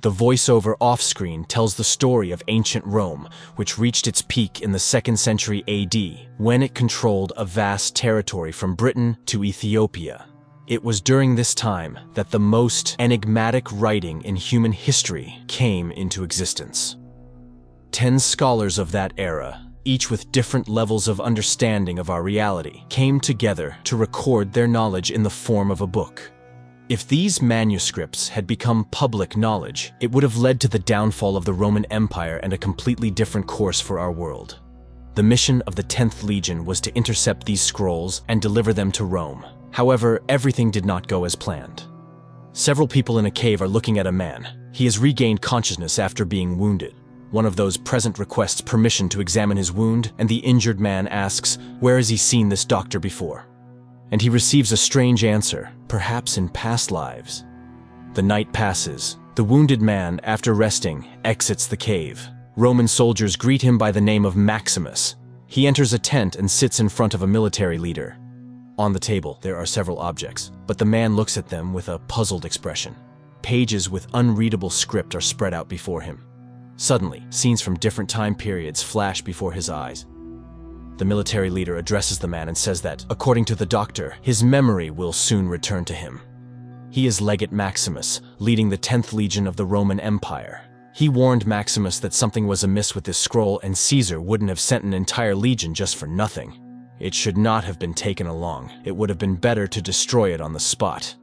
The voiceover off-screen tells the story of ancient Rome, which reached its peak in the 2nd century AD, when it controlled a vast territory from Britain to Ethiopia. It was during this time that the most enigmatic writing in human history came into existence. 10 scholars of that era, each with different levels of understanding of our reality, came together to record their knowledge in the form of a book. If these manuscripts had become public knowledge, it would have led to the downfall of the Roman Empire and a completely different course for our world. The mission of the 10th Legion was to intercept these scrolls and deliver them to Rome. However, everything did not go as planned. Several people in a cave are looking at a man. He has regained consciousness after being wounded. One of those present requests permission to examine his wound, and the injured man asks, where has he seen this doctor before? And he receives a strange answer, perhaps in past lives. The night passes. The wounded man, after resting, exits the cave. Roman soldiers greet him by the name of Maximus. He enters a tent and sits in front of a military leader. On the table, there are several objects, but the man looks at them with a puzzled expression. Pages with unreadable script are spread out before him. Suddenly, scenes from different time periods flash before his eyes. The military leader addresses the man and says that, according to the doctor, his memory will soon return to him. He is Legate Maximus, leading the 10th Legion of the Roman Empire. He warned Maximus that something was amiss with this scroll and Caesar wouldn't have sent an entire legion just for nothing. It should not have been taken along. It would have been better to destroy it on the spot.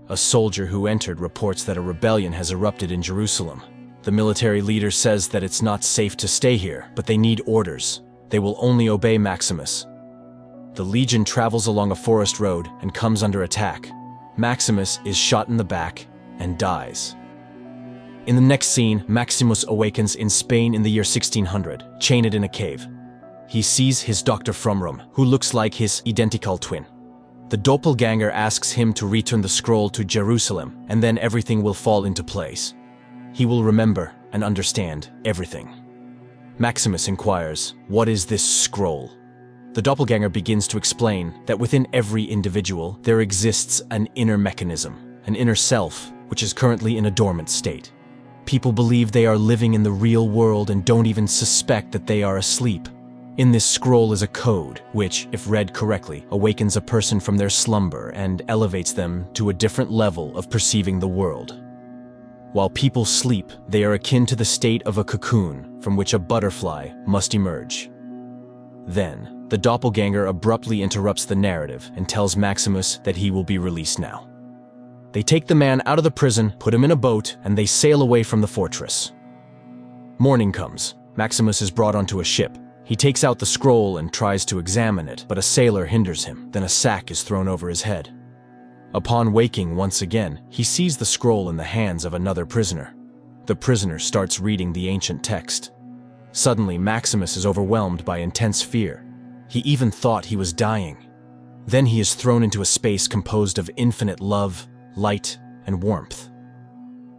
A soldier who entered reports that a rebellion has erupted in Jerusalem. The military leader says that it's not safe to stay here, but they need orders. They will only obey Maximus. The legion travels along a forest road and comes under attack. Maximus is shot in the back and dies. In the next scene, Maximus awakens in Spain in the year 1600, chained in a cave. He sees his Dr. Frumrum, who looks like his identical twin. The doppelganger asks him to return the scroll to Jerusalem, and then everything will fall into place. He will remember and understand everything. Maximus inquires, what is this scroll? The doppelganger begins to explain that within every individual there exists an inner mechanism, an inner self, which is currently in a dormant state. People believe they are living in the real world and don't even suspect that they are asleep. In this scroll is a code, which, if read correctly, awakens a person from their slumber and elevates them to a different level of perceiving the world. While people sleep, they are akin to the state of a cocoon from which a butterfly must emerge. Then, the doppelganger abruptly interrupts the narrative and tells Maximus that he will be released now. They take the man out of the prison, put him in a boat, and they sail away from the fortress. Morning comes. Maximus is brought onto a ship. He takes out the scroll and tries to examine it, but a sailor hinders him. Then a sack is thrown over his head. Upon waking once again, he sees the scroll in the hands of another prisoner. The prisoner starts reading the ancient text. Suddenly, Maximus is overwhelmed by intense fear. He even thought he was dying. Then he is thrown into a space composed of infinite love, light, and warmth.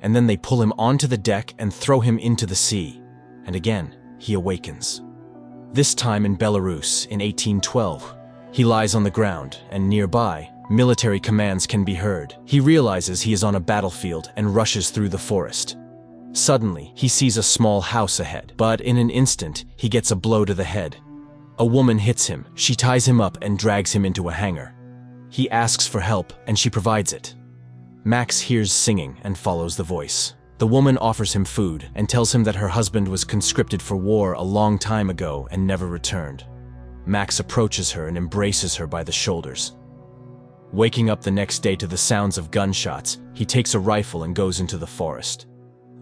And then they pull him onto the deck and throw him into the sea. And again, he awakens. This time in Belarus in 1812. He lies on the ground, and nearby, military commands can be heard. He realizes he is on a battlefield and rushes through the forest. Suddenly, he sees a small house ahead, but in an instant, he gets a blow to the head. A woman hits him. She ties him up and drags him into a hangar. He asks for help, and she provides it. Max hears singing and follows the voice. The woman offers him food and tells him that her husband was conscripted for war a long time ago and never returned. Max approaches her and embraces her by the shoulders. Waking up the next day to the sounds of gunshots, he takes a rifle and goes into the forest.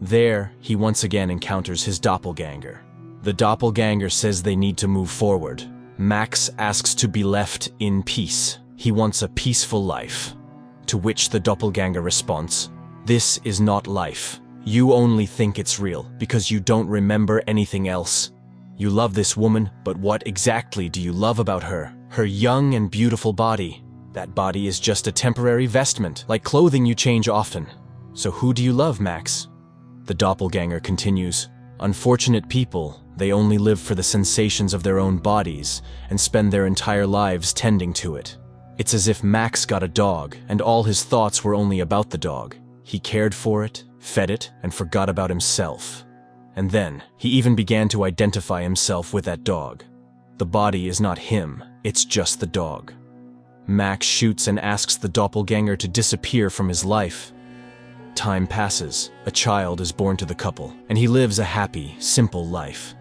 There, he once again encounters his doppelganger. The doppelganger says they need to move forward. Max asks to be left in peace. He wants a peaceful life. To which the doppelganger responds, "This is not life. You only think it's real because you don't remember anything else. You love this woman, but what exactly do you love about her? Her young and beautiful body. That body is just a temporary vestment, like clothing you change often. So who do you love, Max?" The doppelganger continues, "Unfortunate people, they only live for the sensations of their own bodies and spend their entire lives tending to it." It's as if Max got a dog and all his thoughts were only about the dog. He cared for it, fed it, and forgot about himself. And then, he even began to identify himself with that dog. The body is not him, it's just the dog. Max shoots and asks the doppelganger to disappear from his life. Time passes, a child is born to the couple, and he lives a happy, simple life.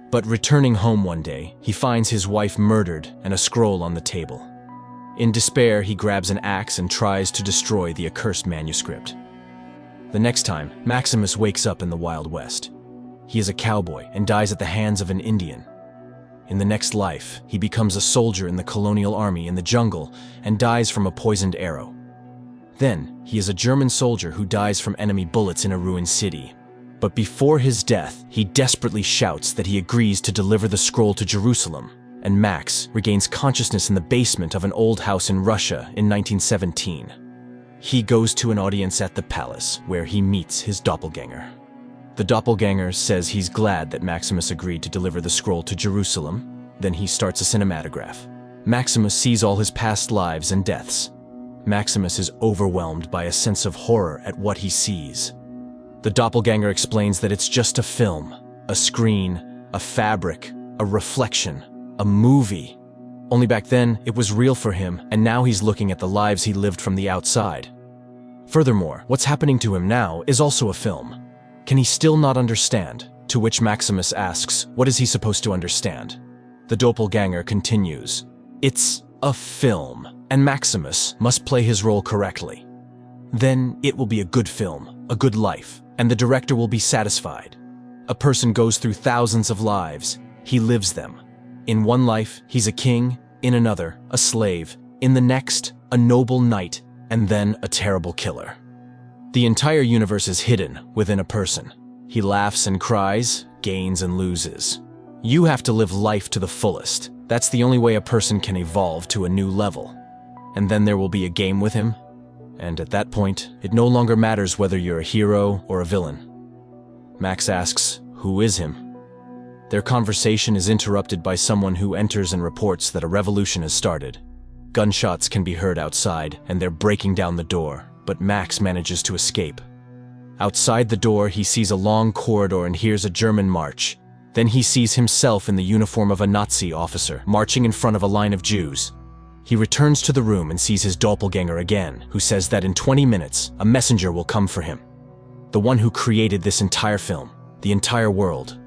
But returning home one day, he finds his wife murdered and a scroll on the table. In despair, he grabs an axe and tries to destroy the accursed manuscript. The next time, Maximus wakes up in the Wild West. He is a cowboy and dies at the hands of an Indian. In the next life, he becomes a soldier in the colonial army in the jungle and dies from a poisoned arrow. Then, he is a German soldier who dies from enemy bullets in a ruined city. But before his death, he desperately shouts that he agrees to deliver the scroll to Jerusalem, and Max regains consciousness in the basement of an old house in Russia in 1917. He goes to an audience at the palace, where he meets his doppelganger. The doppelganger says he's glad that Maximus agreed to deliver the scroll to Jerusalem. Then he starts a cinematograph. Maximus sees all his past lives and deaths. Maximus is overwhelmed by a sense of horror at what he sees. The doppelganger explains that it's just a film, a screen, a fabric, a reflection, a movie. Only back then, it was real for him, and now he's looking at the lives he lived from the outside. Furthermore, what's happening to him now is also a film. Can he still not understand? To which Maximus asks, what is he supposed to understand? The doppelganger continues, it's a film, and Maximus must play his role correctly. Then it will be a good film, a good life, and the director will be satisfied. A person goes through thousands of lives. He lives them. In one life, he's a king, in another, a slave, in the next, a noble knight, and then a terrible killer. The entire universe is hidden within a person. He laughs and cries, gains and loses. You have to live life to the fullest. That's the only way a person can evolve to a new level. And then there will be a game with him. And at that point, it no longer matters whether you're a hero or a villain. Max asks, who is him? Their conversation is interrupted by someone who enters and reports that a revolution has started. Gunshots can be heard outside, and they're breaking down the door, but Max manages to escape. Outside the door, he sees a long corridor and hears a German march. Then he sees himself in the uniform of a Nazi officer, marching in front of a line of Jews. He returns to the room and sees his doppelganger again, who says that in 20 minutes, a messenger will come for him. The one who created this entire film, the entire world.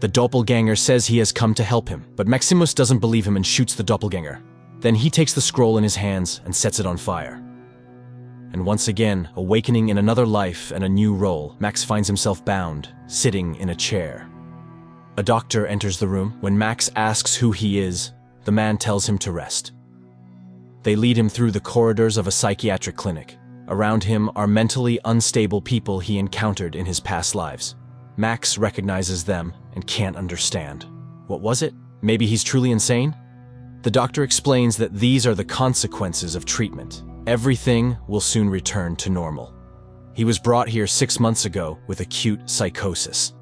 The doppelganger says he has come to help him, but Maximus doesn't believe him and shoots the doppelganger. Then he takes the scroll in his hands and sets it on fire. And once again, awakening in another life and a new role, Max finds himself bound, sitting in a chair. A doctor enters the room. When Max asks who he is, the man tells him to rest. They lead him through the corridors of a psychiatric clinic. Around him are mentally unstable people he encountered in his past lives. Max recognizes them and can't understand. What was it? Maybe he's truly insane? The doctor explains that these are the consequences of treatment. Everything will soon return to normal. He was brought here 6 months ago with acute psychosis.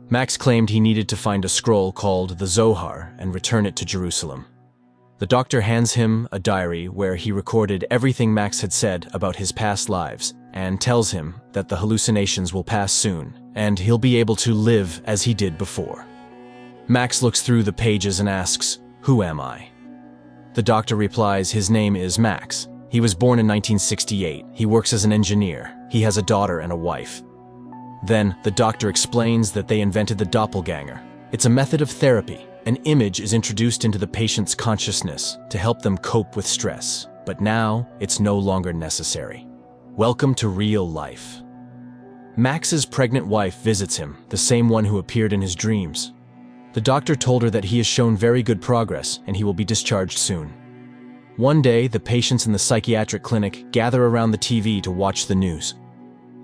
Max claimed he needed to find a scroll called the Zohar and return it to Jerusalem. The doctor hands him a diary where he recorded everything Max had said about his past lives and tells him that the hallucinations will pass soon and he'll be able to live as he did before. Max looks through the pages and asks, "Who am I?" The doctor replies his name is Max. He was born in 1968. He works as an engineer. He has a daughter and a wife. Then, the doctor explains that they invented the doppelganger. It's a method of therapy. An image is introduced into the patient's consciousness to help them cope with stress. But now, it's no longer necessary. Welcome to real life. Max's pregnant wife visits him, the same one who appeared in his dreams. The doctor told her that he has shown very good progress and he will be discharged soon. One day, the patients in the psychiatric clinic gather around the TV to watch the news.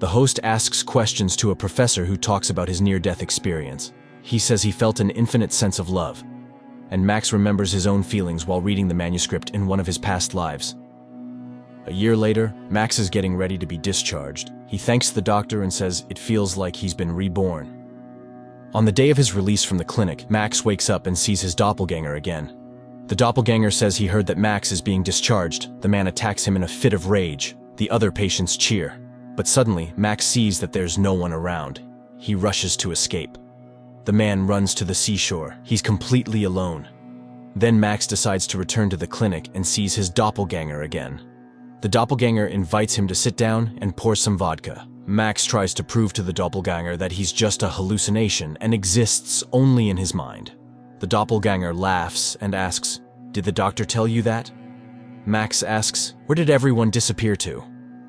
The host asks questions to a professor who talks about his near-death experience. He says he felt an infinite sense of love, and Max remembers his own feelings while reading the manuscript in one of his past lives. A year later, Max is getting ready to be discharged. He thanks the doctor and says it feels like he's been reborn. On the day of his release from the clinic, Max wakes up and sees his doppelganger again. The doppelganger says he heard that Max is being discharged. The man attacks him in a fit of rage. The other patients cheer. But suddenly, Max sees that there's no one around. He rushes to escape. The man runs to the seashore. He's completely alone. Then Max decides to return to the clinic and sees his doppelganger again. The doppelganger invites him to sit down and pour some vodka. Max tries to prove to the doppelganger that he's just a hallucination and exists only in his mind. The doppelganger laughs and asks, "Did the doctor tell you that?" Max asks, "Where did everyone disappear to?"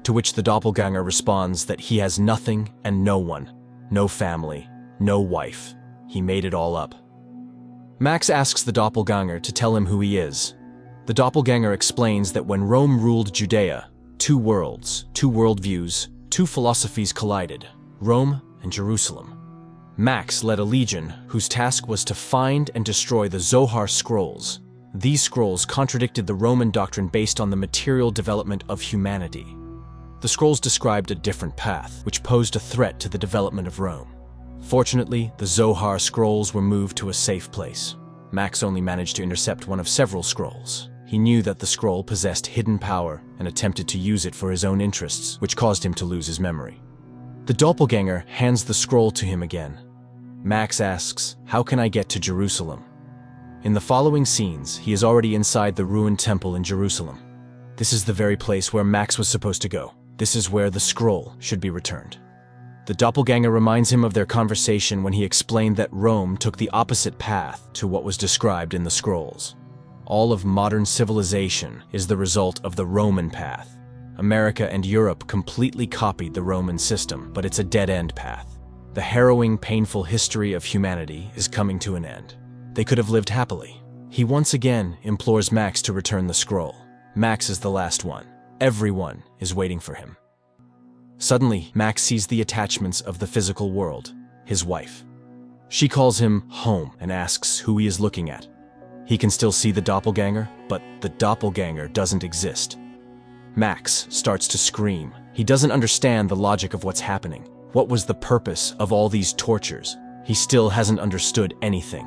To which the doppelganger responds that he has nothing and no one, no family, no wife. He made it all up. Max asks the doppelganger to tell him who he is. The doppelganger explains that when Rome ruled Judea, two worlds, two worldviews, two philosophies collided, Rome and Jerusalem. Max led a legion whose task was to find and destroy the Zohar scrolls. These scrolls contradicted the Roman doctrine based on the material development of humanity. The scrolls described a different path, which posed a threat to the development of Rome. Fortunately, the Zohar scrolls were moved to a safe place. Max only managed to intercept one of several scrolls. He knew that the scroll possessed hidden power and attempted to use it for his own interests, which caused him to lose his memory. The doppelganger hands the scroll to him again. Max asks, "How can I get to Jerusalem?" In the following scenes, he is already inside the ruined temple in Jerusalem. This is the very place where Max was supposed to go. This is where the scroll should be returned. The doppelganger reminds him of their conversation when he explained that Rome took the opposite path to what was described in the scrolls. All of modern civilization is the result of the Roman path. America and Europe completely copied the Roman system, but it's a dead-end path. The harrowing, painful history of humanity is coming to an end. They could have lived happily. He once again implores Max to return the scroll. Max is the last one. Everyone is waiting for him. Suddenly, Max sees the attachments of the physical world, his wife. She calls him home and asks who he is looking at. He can still see the doppelganger, but the doppelganger doesn't exist. Max starts to scream. He doesn't understand the logic of what's happening. What was the purpose of all these tortures? He still hasn't understood anything.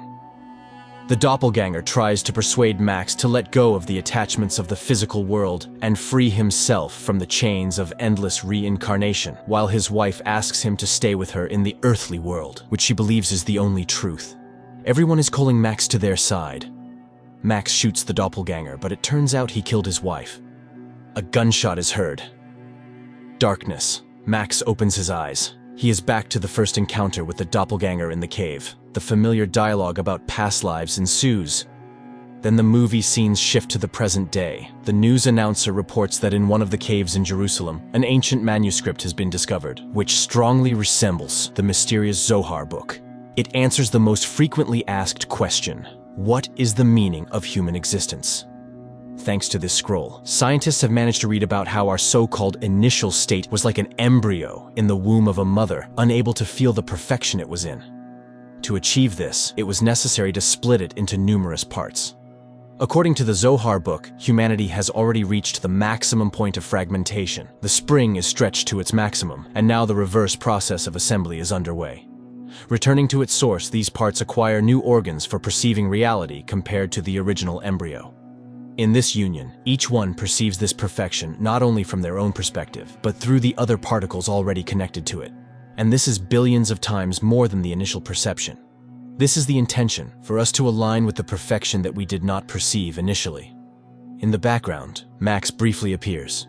The doppelganger tries to persuade Max to let go of the attachments of the physical world and free himself from the chains of endless reincarnation, while his wife asks him to stay with her in the earthly world, which she believes is the only truth. Everyone is calling Max to their side. Max shoots the doppelganger, but it turns out he killed his wife. A gunshot is heard. Darkness. Max opens his eyes. He is back to the first encounter with the doppelganger in the cave. The familiar dialogue about past lives ensues. Then the movie scenes shift to the present day. The news announcer reports that in one of the caves in Jerusalem, an ancient manuscript has been discovered, which strongly resembles the mysterious Zohar book. It answers the most frequently asked question: what is the meaning of human existence? Thanks to this scroll, scientists have managed to read about how our so-called initial state was like an embryo in the womb of a mother, unable to feel the perfection it was in. To achieve this, it was necessary to split it into numerous parts. According to the Zohar book, humanity has already reached the maximum point of fragmentation. The spring is stretched to its maximum, and now the reverse process of assembly is underway. Returning to its source, these parts acquire new organs for perceiving reality compared to the original embryo. In this union, each one perceives this perfection not only from their own perspective, but through the other particles already connected to it. And this is billions of times more than the initial perception. This is the intention, for us to align with the perfection that we did not perceive initially. In the background, Max briefly appears.